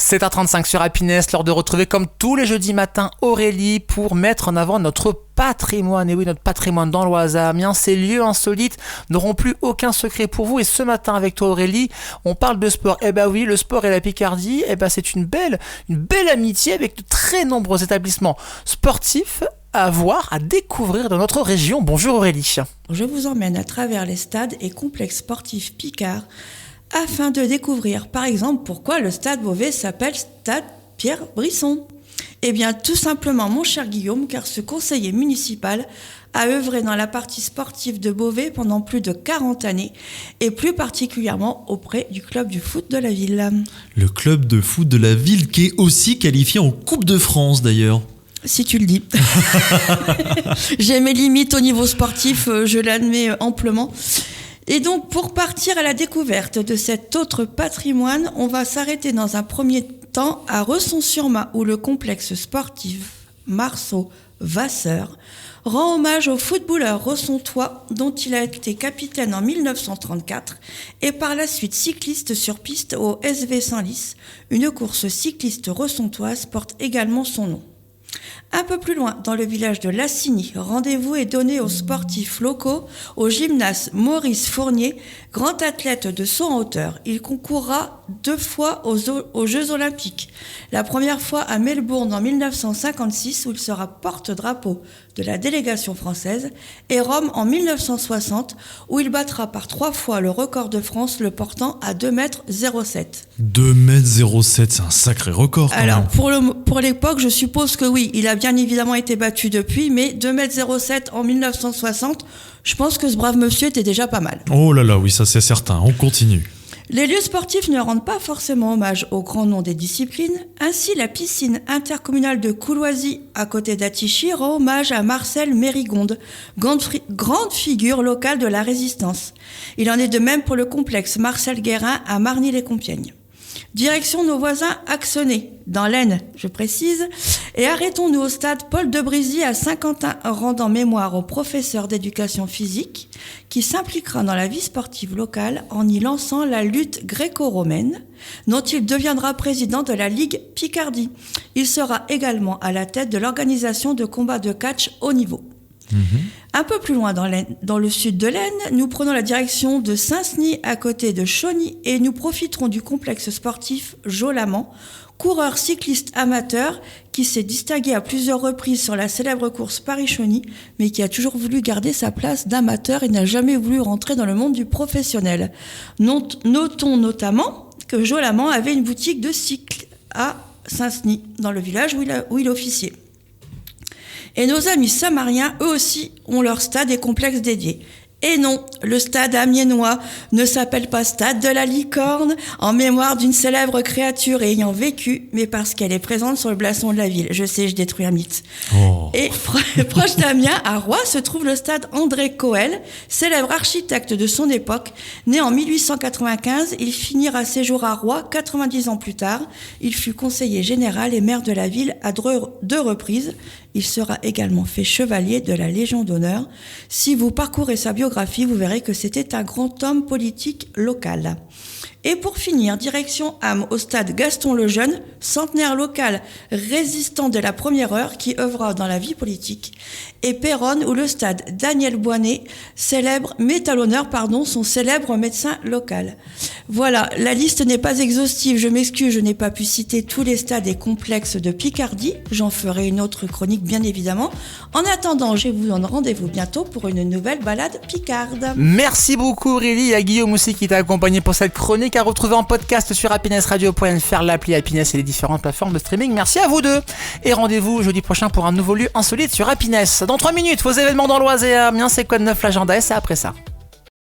7h35 sur Happiness, l'heure de retrouver comme tous les jeudis matins Aurélie pour mettre en avant notre patrimoine. Et oui, notre patrimoine dans l'Oise à Amiens, ces lieux insolites n'auront plus aucun secret pour vous. Et ce matin avec toi Aurélie, on parle de sport. Eh ben oui, le sport et la Picardie, eh ben c'est une belle amitié avec de très nombreux établissements sportifs à voir, à découvrir dans notre région. Bonjour Aurélie. Je vous emmène à travers les stades et complexes sportifs Picard afin de découvrir, par exemple, pourquoi le stade Beauvais s'appelle Stade Pierre Brisson. Eh bien, tout simplement, mon cher Guillaume, car ce conseiller municipal a œuvré dans la partie sportive de Beauvais pendant plus de 40 années, et plus particulièrement auprès du club du foot de la ville. Le club de foot de la ville qui est aussi qualifié en Coupe de France d'ailleurs. Si tu le dis. J'ai mes limites au niveau sportif, je l'admets amplement. Et donc, pour partir à la découverte de cet autre patrimoine, on va s'arrêter dans un premier temps à Resson-sur-Mat, où le complexe sportif Marceau-Vasseur rend hommage au footballeur ressontois dont il a été capitaine en 1934 et par la suite cycliste sur piste au SV Senlis. Une course cycliste ressontoise porte également son nom. Un peu plus loin, dans le village de Lassigny, rendez-vous est donné aux sportifs locaux au gymnase Maurice Fournier, grand athlète de saut en hauteur. Il concourra 2 fois aux Jeux Olympiques. La première fois à Melbourne en 1956, où il sera porte-drapeau de la délégation française, et Rome en 1960, où il battra par 3 fois le record de France, le portant à 2,07 m. 2,07 m, c'est un sacré record. Alors, pour l'époque, je suppose que oui, il a bien évidemment été battu depuis, mais 2,07 m en 1960, je pense que ce brave monsieur était déjà pas mal. Oh là là, oui, ça c'est certain, on continue. Les lieux sportifs ne rendent pas forcément hommage aux grands noms des disciplines. Ainsi, la piscine intercommunale de Couloisy, à côté d'Attichy, rend hommage à Marcel Mérigonde, grande figure locale de la résistance. Il en est de même pour le complexe Marcel Guérin à Marny-les-Compiègnes. Direction nos voisins Axonais, dans l'Aisne, je précise, et arrêtons-nous au stade Paul de Brisy à Saint-Quentin, rendant mémoire au professeur d'éducation physique qui s'impliquera dans la vie sportive locale en y lançant la lutte gréco-romaine, dont il deviendra président de la Ligue Picardie. Il sera également à la tête de l'organisation de combats de catch haut niveau. Un peu plus loin dans le sud de l'Aisne, nous prenons la direction de Saint-Senis à côté de Chauny et nous profiterons du complexe sportif Jolamant, coureur cycliste amateur qui s'est distingué à plusieurs reprises sur la célèbre course Paris-Chauny, mais qui a toujours voulu garder sa place d'amateur et n'a jamais voulu rentrer dans le monde du professionnel. Notons notamment que Jolamant avait une boutique de cycle à Saint-Senis, dans le village où il officiait. Et nos amis samariens, eux aussi, ont leur stade et complexe dédié. Et non, le stade amiénois ne s'appelle pas stade de la licorne en mémoire d'une célèbre créature ayant vécu, mais parce qu'elle est présente sur le blason de la ville. Je sais, je détruis un mythe. Oh. Et proche d'Amiens, à Roye, se trouve le stade André Coel, célèbre architecte de son époque. Né en 1895, il finira ses jours à Roye 90 ans plus tard. Il fut conseiller général et maire de la ville à 2 reprises. Il sera également fait chevalier de la Légion d'honneur. Si vous parcourez sa biographie, vous verrez que c'était un grand homme politique local. Et pour finir, direction Ham, au stade Gaston le Jeune, centenaire local résistant de la première heure qui œuvra dans la vie politique. Et Péronne, où le stade Daniel Boinet met à l'honneur son célèbre médecin local. Voilà, la liste n'est pas exhaustive, je m'excuse, je n'ai pas pu citer tous les stades et complexes de Picardie. J'en ferai une autre chronique, bien évidemment. En attendant, je vous donne rendez-vous bientôt pour une nouvelle balade picarde. Merci beaucoup Aurélie et à Guillaume aussi qui t'a accompagné pour cette chronique à retrouver en podcast sur happinessradio.fr, l'appli Happiness et les différentes plateformes de streaming. Merci à vous deux et rendez-vous jeudi prochain pour un nouveau lieu insolite sur Happiness. Dans 3 minutes, vos événements dans l'Oise et à Amiens, c'est quoi de neuf l'agenda et c'est après ça.